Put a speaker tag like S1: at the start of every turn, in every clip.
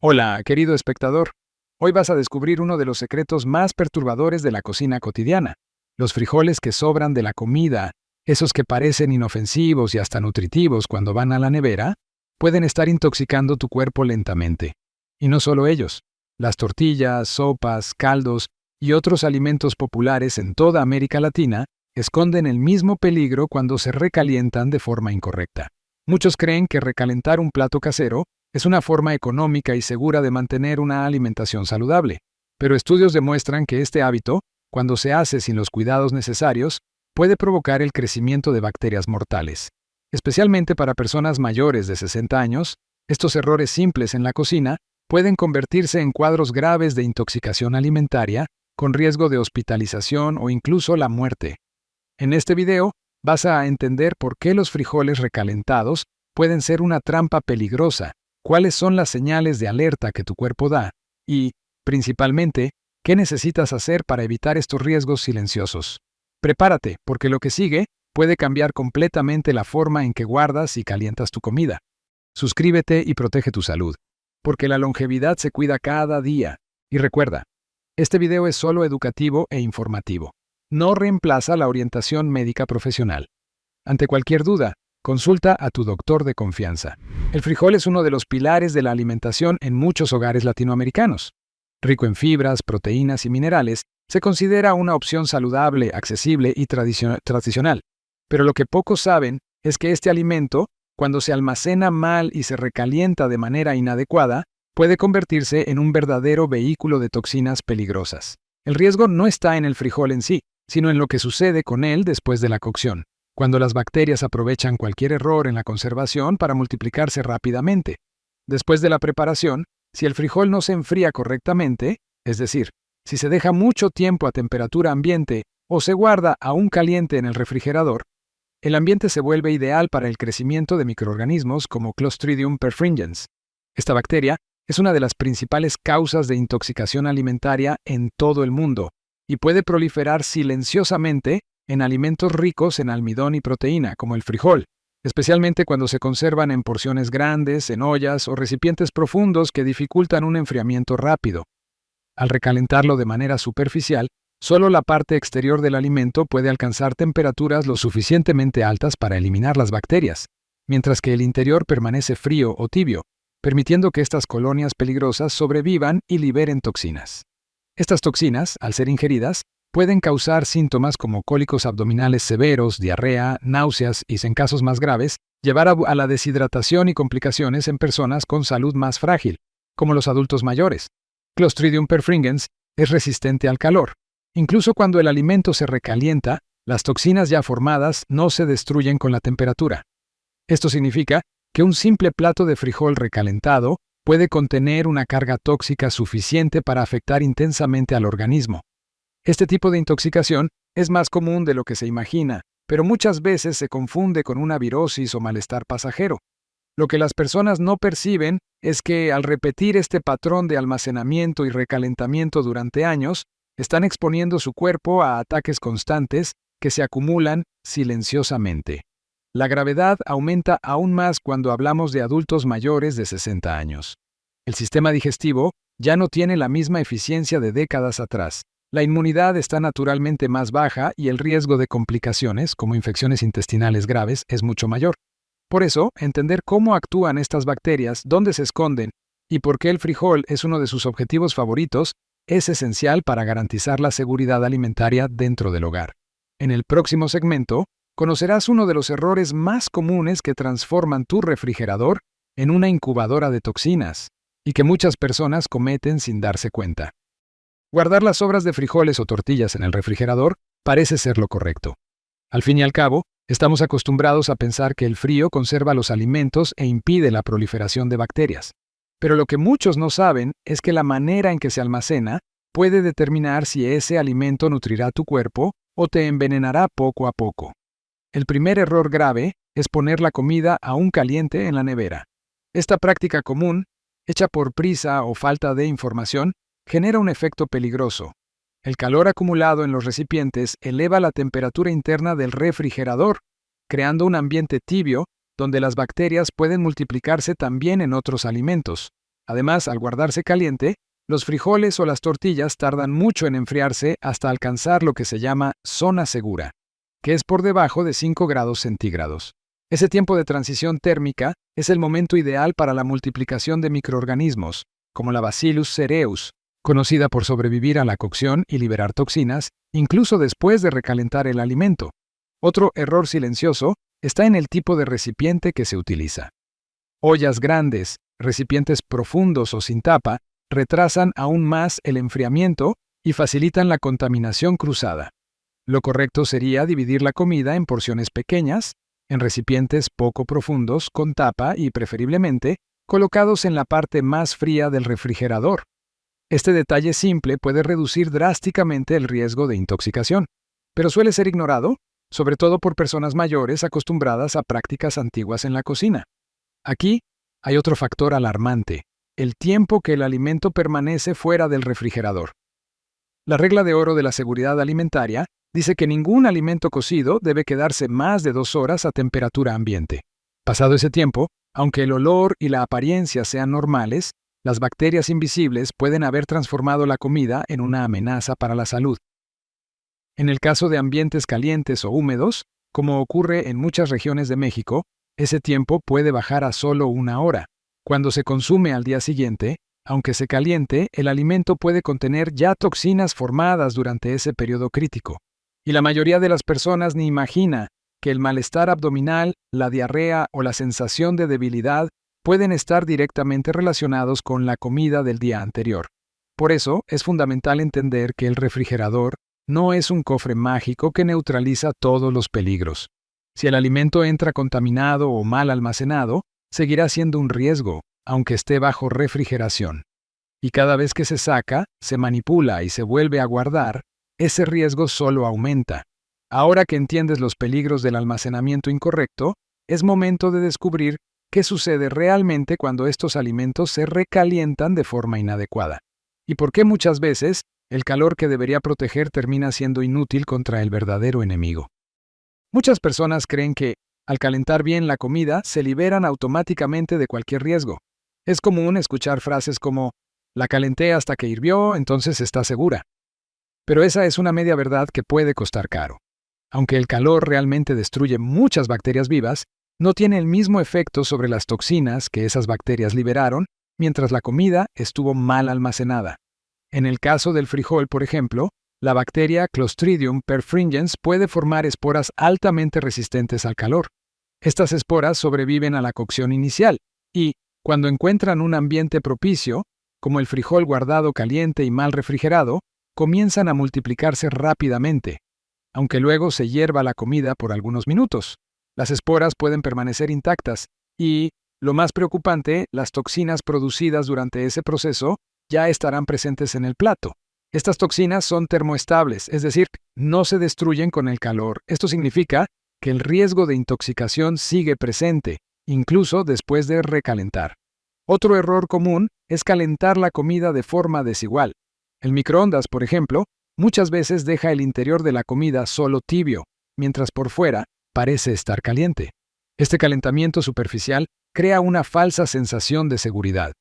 S1: Hola, querido espectador. Hoy vas a descubrir uno de los secretos más perturbadores de la cocina cotidiana. Los frijoles que sobran de la comida, esos que parecen inofensivos y hasta nutritivos cuando van a la nevera, pueden estar intoxicando tu cuerpo lentamente. Y no solo ellos. Las tortillas, sopas, caldos y otros alimentos populares en toda América Latina esconden el mismo peligro cuando se recalientan de forma incorrecta. Muchos creen que recalentar un plato casero es una forma económica y segura de mantener una alimentación saludable, pero estudios demuestran que este hábito, cuando se hace sin los cuidados necesarios, puede provocar el crecimiento de bacterias mortales. Especialmente para personas mayores de 60 años, estos errores simples en la cocina pueden convertirse en cuadros graves de intoxicación alimentaria, con riesgo de hospitalización o incluso la muerte. En este video, vas a entender por qué los frijoles recalentados pueden ser una trampa peligrosa, cuáles son las señales de alerta que tu cuerpo da y, principalmente, qué necesitas hacer para evitar estos riesgos silenciosos. Prepárate, porque lo que sigue puede cambiar completamente la forma en que guardas y calientas tu comida. Suscríbete y protege tu salud, porque la longevidad se cuida cada día. Y recuerda, este video es solo educativo e informativo. No reemplaza la orientación médica profesional. Ante cualquier duda, consulta a tu doctor de confianza. El frijol es uno de los pilares de la alimentación en muchos hogares latinoamericanos. Rico en fibras, proteínas y minerales, se considera una opción saludable, accesible y tradicional. Pero lo que pocos saben es que este alimento, cuando se almacena mal y se recalienta de manera inadecuada, puede convertirse en un verdadero vehículo de toxinas peligrosas. El riesgo no está en el frijol en sí, sino en lo que sucede con él después de la cocción, cuando las bacterias aprovechan cualquier error en la conservación para multiplicarse rápidamente. Después de la preparación, si el frijol no se enfría correctamente, es decir, si se deja mucho tiempo a temperatura ambiente o se guarda aún caliente en el refrigerador, el ambiente se vuelve ideal para el crecimiento de microorganismos como Clostridium perfringens. Esta bacteria es una de las principales causas de intoxicación alimentaria en todo el mundo y puede proliferar silenciosamente en alimentos ricos en almidón y proteína, como el frijol, especialmente cuando se conservan en porciones grandes, en ollas o recipientes profundos que dificultan un enfriamiento rápido. Al recalentarlo de manera superficial, solo la parte exterior del alimento puede alcanzar temperaturas lo suficientemente altas para eliminar las bacterias, mientras que el interior permanece frío o tibio, permitiendo que estas colonias peligrosas sobrevivan y liberen toxinas. Estas toxinas, al ser ingeridas, pueden causar síntomas como cólicos abdominales severos, diarrea, náuseas y, en casos más graves, llevar a la deshidratación y complicaciones en personas con salud más frágil, como los adultos mayores. Clostridium perfringens es resistente al calor. Incluso cuando el alimento se recalienta, las toxinas ya formadas no se destruyen con la temperatura. Esto significa que un simple plato de frijol recalentado puede contener una carga tóxica suficiente para afectar intensamente al organismo. Este tipo de intoxicación es más común de lo que se imagina, pero muchas veces se confunde con una virosis o malestar pasajero. Lo que las personas no perciben es que al repetir este patrón de almacenamiento y recalentamiento durante años, están exponiendo su cuerpo a ataques constantes que se acumulan silenciosamente. La gravedad aumenta aún más cuando hablamos de adultos mayores de 60 años. El sistema digestivo ya no tiene la misma eficiencia de décadas atrás. La inmunidad está naturalmente más baja y el riesgo de complicaciones, como infecciones intestinales graves, es mucho mayor. Por eso, entender cómo actúan estas bacterias, dónde se esconden y por qué el frijol es uno de sus objetivos favoritos es esencial para garantizar la seguridad alimentaria dentro del hogar. En el próximo segmento, conocerás uno de los errores más comunes que transforman tu refrigerador en una incubadora de toxinas y que muchas personas cometen sin darse cuenta. Guardar las sobras de frijoles o tortillas en el refrigerador parece ser lo correcto. Al fin y al cabo, estamos acostumbrados a pensar que el frío conserva los alimentos e impide la proliferación de bacterias. Pero lo que muchos no saben es que la manera en que se almacena puede determinar si ese alimento nutrirá tu cuerpo o te envenenará poco a poco. El primer error grave es poner la comida aún caliente en la nevera. Esta práctica común, hecha por prisa o falta de información, genera un efecto peligroso. El calor acumulado en los recipientes eleva la temperatura interna del refrigerador, creando un ambiente tibio donde las bacterias pueden multiplicarse también en otros alimentos. Además, al guardarse caliente, los frijoles o las tortillas tardan mucho en enfriarse hasta alcanzar lo que se llama zona segura, que es por debajo de 5 grados centígrados. Ese tiempo de transición térmica es el momento ideal para la multiplicación de microorganismos, como la Bacillus cereus, conocida por sobrevivir a la cocción y liberar toxinas, incluso después de recalentar el alimento. Otro error silencioso está en el tipo de recipiente que se utiliza. Ollas grandes, recipientes profundos o sin tapa, retrasan aún más el enfriamiento y facilitan la contaminación cruzada. Lo correcto sería dividir la comida en porciones pequeñas, en recipientes poco profundos, con tapa y, preferiblemente, colocados en la parte más fría del refrigerador. Este detalle simple puede reducir drásticamente el riesgo de intoxicación, pero suele ser ignorado, sobre todo por personas mayores acostumbradas a prácticas antiguas en la cocina. Aquí hay otro factor alarmante: el tiempo que el alimento permanece fuera del refrigerador. La regla de oro de la seguridad alimentaria dice que ningún alimento cocido debe quedarse más de 2 horas a temperatura ambiente. Pasado ese tiempo, aunque el olor y la apariencia sean normales, las bacterias invisibles pueden haber transformado la comida en una amenaza para la salud. En el caso de ambientes calientes o húmedos, como ocurre en muchas regiones de México, ese tiempo puede bajar a solo 1 hora. Cuando se consume al día siguiente, aunque se caliente, el alimento puede contener ya toxinas formadas durante ese periodo crítico. Y la mayoría de las personas ni imagina que el malestar abdominal, la diarrea o la sensación de debilidad pueden estar directamente relacionados con la comida del día anterior. Por eso, es fundamental entender que el refrigerador no es un cofre mágico que neutraliza todos los peligros. Si el alimento entra contaminado o mal almacenado, seguirá siendo un riesgo, aunque esté bajo refrigeración. Y cada vez que se saca, se manipula y se vuelve a guardar, ese riesgo solo aumenta. Ahora que entiendes los peligros del almacenamiento incorrecto, es momento de descubrir qué sucede realmente cuando estos alimentos se recalientan de forma inadecuada. Y por qué muchas veces el calor que debería proteger termina siendo inútil contra el verdadero enemigo. Muchas personas creen que, al calentar bien la comida, se liberan automáticamente de cualquier riesgo. Es común escuchar frases como: "La calenté hasta que hirvió, entonces está segura". Pero esa es una media verdad que puede costar caro. Aunque el calor realmente destruye muchas bacterias vivas, no tiene el mismo efecto sobre las toxinas que esas bacterias liberaron mientras la comida estuvo mal almacenada. En el caso del frijol, por ejemplo, la bacteria Clostridium perfringens puede formar esporas altamente resistentes al calor. Estas esporas sobreviven a la cocción inicial y, cuando encuentran un ambiente propicio, como el frijol guardado caliente y mal refrigerado, comienzan a multiplicarse rápidamente. Aunque luego se hierva la comida por algunos minutos, las esporas pueden permanecer intactas y, lo más preocupante, las toxinas producidas durante ese proceso ya estarán presentes en el plato. Estas toxinas son termoestables, es decir, no se destruyen con el calor. Esto significa que el riesgo de intoxicación sigue presente, incluso después de recalentar. Otro error común es calentar la comida de forma desigual. El microondas, por ejemplo, muchas veces deja el interior de la comida solo tibio, mientras por fuera parece estar caliente. Este calentamiento superficial crea una falsa sensación de seguridad.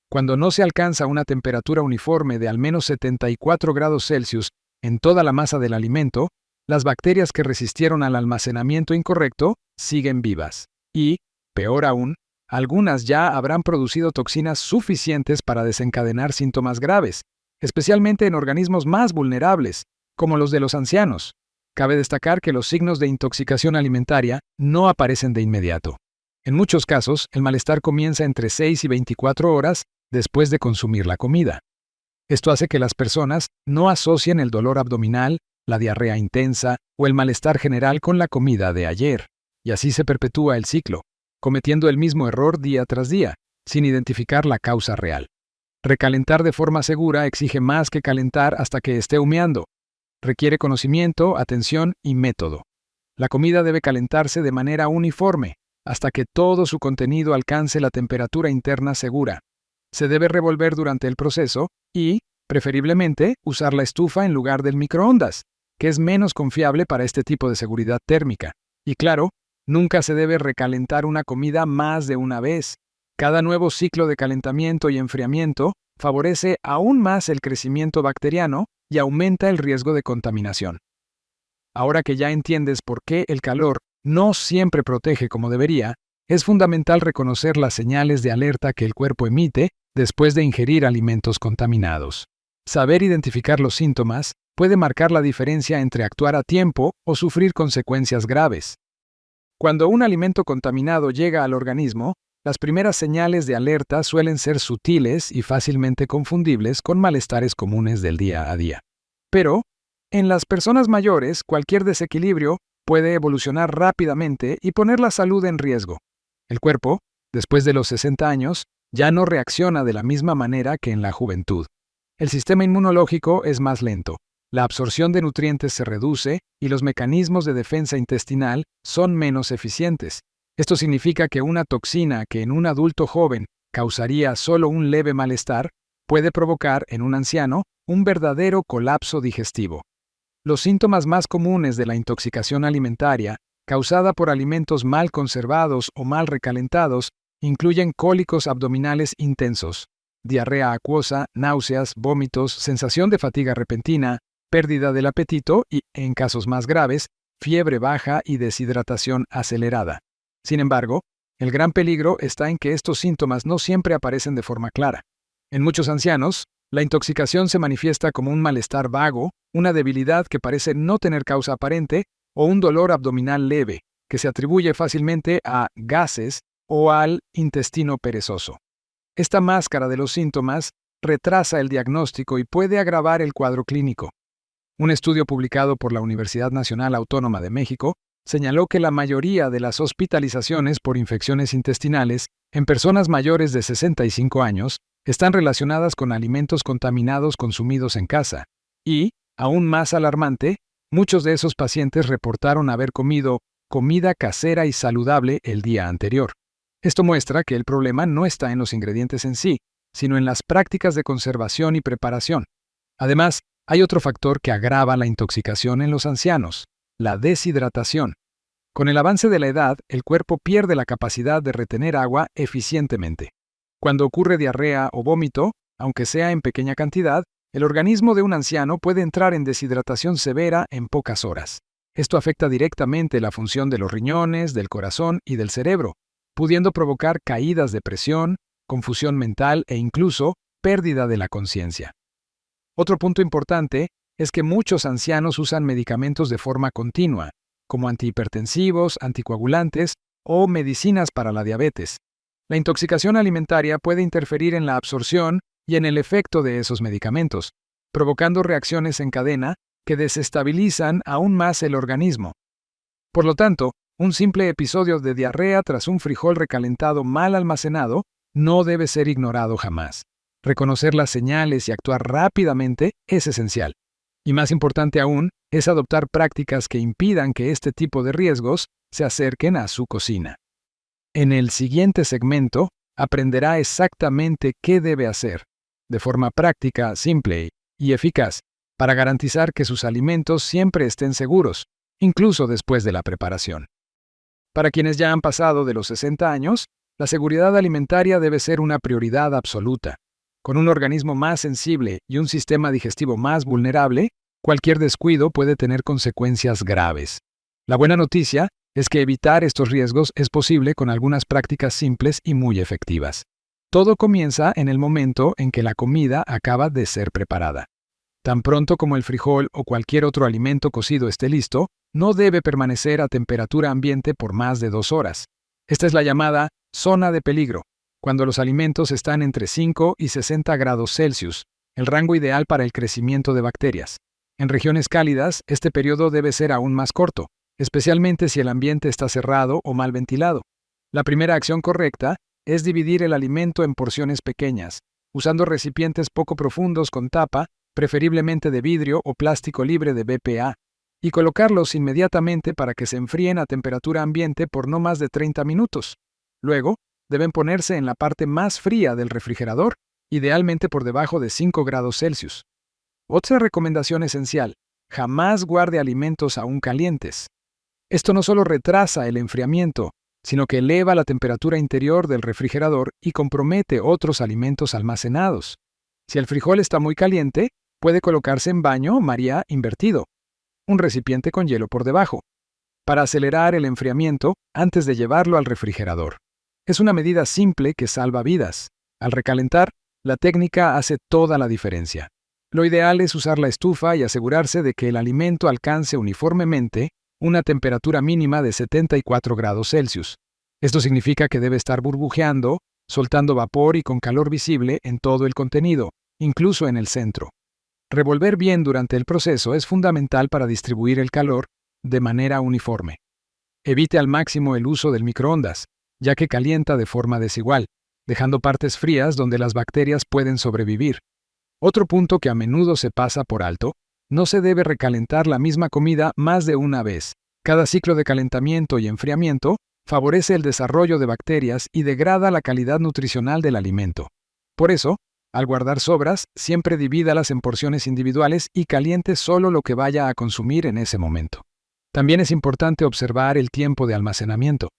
S1: Cuando no se alcanza una temperatura uniforme de al menos 74 grados Celsius en toda la masa del alimento, las bacterias que resistieron al almacenamiento incorrecto siguen vivas. Y, peor aún, algunas ya habrán producido toxinas suficientes para desencadenar síntomas graves, especialmente en organismos más vulnerables, como los de los ancianos. Cabe destacar que los signos de intoxicación alimentaria no aparecen de inmediato. En muchos casos, el malestar comienza entre 6 y 24 horas después de consumir la comida. Esto hace que las personas no asocien el dolor abdominal, la diarrea intensa o el malestar general con la comida de ayer, y así se perpetúa el ciclo, cometiendo el mismo error día tras día, sin identificar la causa real. Recalentar de forma segura exige más que calentar hasta que esté humeando. Requiere conocimiento, atención y método. La comida debe calentarse de manera uniforme, hasta que todo su contenido alcance la temperatura interna segura. Se debe revolver durante el proceso y, preferiblemente, usar la estufa en lugar del microondas, que es menos confiable para este tipo de seguridad térmica. Y claro, nunca se debe recalentar una comida más de una vez. Cada nuevo ciclo de calentamiento y enfriamiento favorece aún más el crecimiento bacteriano y aumenta el riesgo de contaminación. Ahora que ya entiendes por qué el calor no siempre protege como debería, es fundamental reconocer las señales de alerta que el cuerpo emite después de ingerir alimentos contaminados. Saber identificar los síntomas puede marcar la diferencia entre actuar a tiempo o sufrir consecuencias graves. Cuando un alimento contaminado llega al organismo, las primeras señales de alerta suelen ser sutiles y fácilmente confundibles con malestares comunes del día a día. Pero, en las personas mayores, cualquier desequilibrio puede evolucionar rápidamente y poner la salud en riesgo. El cuerpo, después de los 60 años, ya no reacciona de la misma manera que en la juventud. El sistema inmunológico es más lento, la absorción de nutrientes se reduce y los mecanismos de defensa intestinal son menos eficientes. Esto significa que una toxina que en un adulto joven causaría solo un leve malestar, puede provocar en un anciano un verdadero colapso digestivo. Los síntomas más comunes de la intoxicación alimentaria, causada por alimentos mal conservados o mal recalentados, incluyen cólicos abdominales intensos, diarrea acuosa, náuseas, vómitos, sensación de fatiga repentina, pérdida del apetito y, en casos más graves, fiebre baja y deshidratación acelerada. Sin embargo, el gran peligro está en que estos síntomas no siempre aparecen de forma clara. En muchos ancianos, la intoxicación se manifiesta como un malestar vago, una debilidad que parece no tener causa aparente o un dolor abdominal leve, que se atribuye fácilmente a gases o al intestino perezoso. Esta máscara de los síntomas retrasa el diagnóstico y puede agravar el cuadro clínico. Un estudio publicado por la Universidad Nacional Autónoma de México señaló que la mayoría de las hospitalizaciones por infecciones intestinales en personas mayores de 65 años están relacionadas con alimentos contaminados consumidos en casa. Y, aún más alarmante, muchos de esos pacientes reportaron haber comido comida casera y saludable el día anterior. Esto muestra que el problema no está en los ingredientes en sí, sino en las prácticas de conservación y preparación. Además, hay otro factor que agrava la intoxicación en los ancianos: la deshidratación. Con el avance de la edad, el cuerpo pierde la capacidad de retener agua eficientemente. Cuando ocurre diarrea o vómito, aunque sea en pequeña cantidad, el organismo de un anciano puede entrar en deshidratación severa en pocas horas. Esto afecta directamente la función de los riñones, del corazón y del cerebro, pudiendo provocar caídas de presión, confusión mental e incluso pérdida de la conciencia. Otro punto importante es que muchos ancianos usan medicamentos de forma continua, como antihipertensivos, anticoagulantes o medicinas para la diabetes. La intoxicación alimentaria puede interferir en la absorción y en el efecto de esos medicamentos, provocando reacciones en cadena que desestabilizan aún más el organismo. Por lo tanto, un simple episodio de diarrea tras un frijol recalentado mal almacenado no debe ser ignorado jamás. Reconocer las señales y actuar rápidamente es esencial. Y más importante aún, es adoptar prácticas que impidan que este tipo de riesgos se acerquen a su cocina. En el siguiente segmento, aprenderá exactamente qué debe hacer, de forma práctica, simple y eficaz, para garantizar que sus alimentos siempre estén seguros, incluso después de la preparación. Para quienes ya han pasado de los 60 años, la seguridad alimentaria debe ser una prioridad absoluta. Con un organismo más sensible y un sistema digestivo más vulnerable, cualquier descuido puede tener consecuencias graves. La buena noticia es que evitar estos riesgos es posible con algunas prácticas simples y muy efectivas. Todo comienza en el momento en que la comida acaba de ser preparada. Tan pronto como el frijol o cualquier otro alimento cocido esté listo, no debe permanecer a temperatura ambiente por más de 2 horas. Esta es la llamada zona de peligro, cuando los alimentos están entre 5 y 60 grados Celsius, el rango ideal para el crecimiento de bacterias. En regiones cálidas, este periodo debe ser aún más corto, especialmente si el ambiente está cerrado o mal ventilado. La primera acción correcta es dividir el alimento en porciones pequeñas, usando recipientes poco profundos con tapa, preferiblemente de vidrio o plástico libre de BPA, y colocarlos inmediatamente para que se enfríen a temperatura ambiente por no más de 30 minutos. Luego, deben ponerse en la parte más fría del refrigerador, idealmente por debajo de 5 grados Celsius. Otra recomendación esencial: jamás guarde alimentos aún calientes. Esto no solo retrasa el enfriamiento, sino que eleva la temperatura interior del refrigerador y compromete otros alimentos almacenados. Si el frijol está muy caliente, puede colocarse en baño María invertido, un recipiente con hielo por debajo, para acelerar el enfriamiento antes de llevarlo al refrigerador. Es una medida simple que salva vidas. Al recalentar, la técnica hace toda la diferencia. Lo ideal es usar la estufa y asegurarse de que el alimento alcance uniformemente una temperatura mínima de 74 grados Celsius. Esto significa que debe estar burbujeando, soltando vapor y con calor visible en todo el contenido, incluso en el centro. Revolver bien durante el proceso es fundamental para distribuir el calor de manera uniforme. Evite al máximo el uso del microondas, ya que calienta de forma desigual, dejando partes frías donde las bacterias pueden sobrevivir. Otro punto que a menudo se pasa por alto: no se debe recalentar la misma comida más de una vez. Cada ciclo de calentamiento y enfriamiento favorece el desarrollo de bacterias y degrada la calidad nutricional del alimento. Por eso, al guardar sobras, siempre divídalas en porciones individuales y caliente solo lo que vaya a consumir en ese momento. También es importante observar el tiempo de almacenamiento.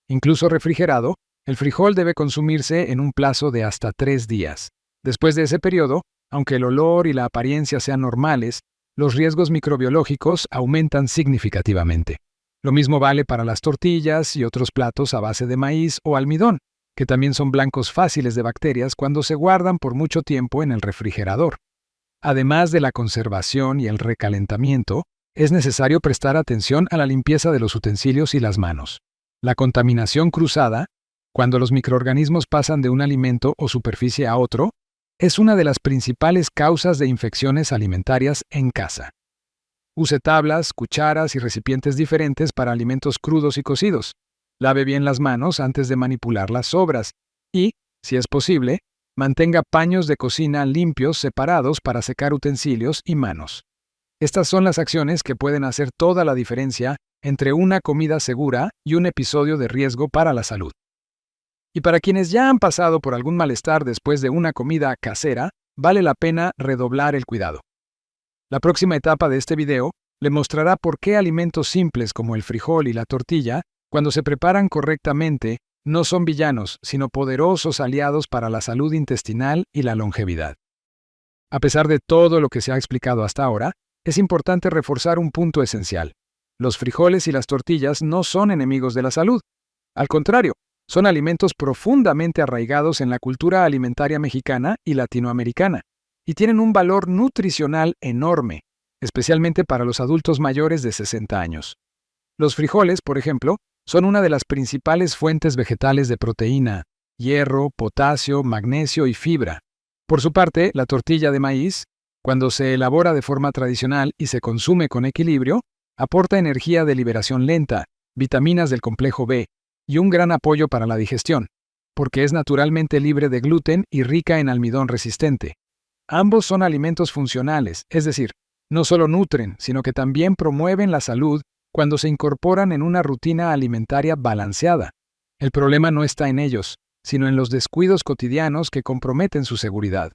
S1: Incluso refrigerado, el frijol debe consumirse en un plazo de hasta 3 días. Después de ese periodo, aunque el olor y la apariencia sean normales, los riesgos microbiológicos aumentan significativamente. Lo mismo vale para las tortillas y otros platos a base de maíz o almidón, que también son blancos fáciles de bacterias cuando se guardan por mucho tiempo en el refrigerador. Además de la conservación y el recalentamiento, es necesario prestar atención a la limpieza de los utensilios y las manos. La contaminación cruzada, cuando los microorganismos pasan de un alimento o superficie a otro, es una de las principales causas de infecciones alimentarias en casa. Use tablas, cucharas y recipientes diferentes para alimentos crudos y cocidos. Lave bien las manos antes de manipular las sobras y, si es posible, mantenga paños de cocina limpios separados para secar utensilios y manos. Estas son las acciones que pueden hacer toda la diferencia entre una comida segura y un episodio de riesgo para la salud. Y para quienes ya han pasado por algún malestar después de una comida casera, vale la pena redoblar el cuidado. La próxima etapa de este video le mostrará por qué alimentos simples como el frijol y la tortilla, cuando se preparan correctamente, no son villanos, sino poderosos aliados para la salud intestinal y la longevidad. A pesar de todo lo que se ha explicado hasta ahora, es importante reforzar un punto esencial. Los frijoles y las tortillas no son enemigos de la salud. Al contrario, son alimentos profundamente arraigados en la cultura alimentaria mexicana y latinoamericana, y tienen un valor nutricional enorme, especialmente para los adultos mayores de 60 años. Los frijoles, por ejemplo, son una de las principales fuentes vegetales de proteína, hierro, potasio, magnesio y fibra. Por su parte, la tortilla de maíz, cuando se elabora de forma tradicional y se consume con equilibrio, aporta energía de liberación lenta, vitaminas del complejo B y un gran apoyo para la digestión, porque es naturalmente libre de gluten y rica en almidón resistente. Ambos son alimentos funcionales, es decir, no solo nutren, sino que también promueven la salud cuando se incorporan en una rutina alimentaria balanceada. El problema no está en ellos, sino en los descuidos cotidianos que comprometen su seguridad.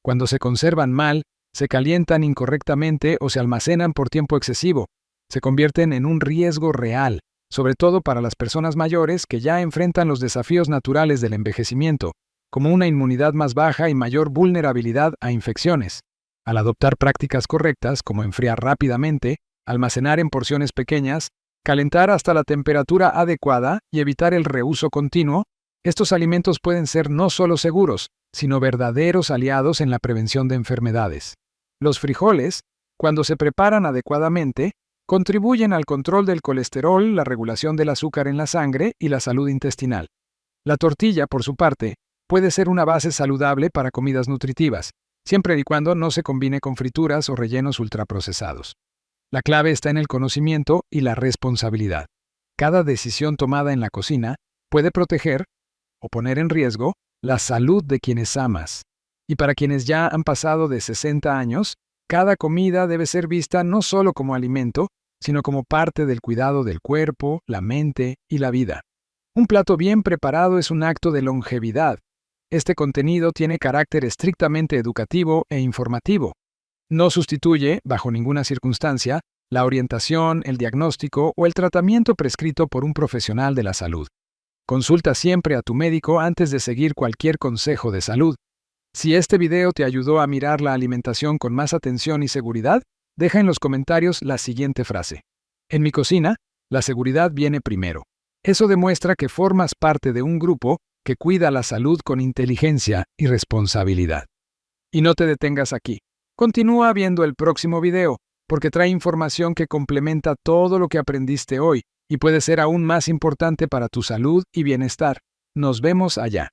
S1: Cuando se conservan mal, se calientan incorrectamente o se almacenan por tiempo excesivo, se convierten en un riesgo real, sobre todo para las personas mayores que ya enfrentan los desafíos naturales del envejecimiento, como una inmunidad más baja y mayor vulnerabilidad a infecciones. Al adoptar prácticas correctas como enfriar rápidamente, almacenar en porciones pequeñas, calentar hasta la temperatura adecuada y evitar el reuso continuo, estos alimentos pueden ser no solo seguros, sino verdaderos aliados en la prevención de enfermedades. Los frijoles, cuando se preparan adecuadamente, contribuyen al control del colesterol, la regulación del azúcar en la sangre y la salud intestinal. La tortilla, por su parte, puede ser una base saludable para comidas nutritivas, siempre y cuando no se combine con frituras o rellenos ultraprocesados. La clave está en el conocimiento y la responsabilidad. Cada decisión tomada en la cocina puede proteger o poner en riesgo la salud de quienes amas. Y para quienes ya han pasado de 60 años, cada comida debe ser vista no solo como alimento, sino como parte del cuidado del cuerpo, la mente y la vida. Un plato bien preparado es un acto de longevidad. Este contenido tiene carácter estrictamente educativo e informativo. No sustituye, bajo ninguna circunstancia, la orientación, el diagnóstico o el tratamiento prescrito por un profesional de la salud. Consulta siempre a tu médico antes de seguir cualquier consejo de salud. Si este video te ayudó a mirar la alimentación con más atención y seguridad, deja en los comentarios la siguiente frase. En mi cocina, la seguridad viene primero. Eso demuestra que formas parte de un grupo que cuida la salud con inteligencia y responsabilidad. Y no te detengas aquí. Continúa viendo el próximo video, porque trae información que complementa todo lo que aprendiste hoy y puede ser aún más importante para tu salud y bienestar. Nos vemos allá.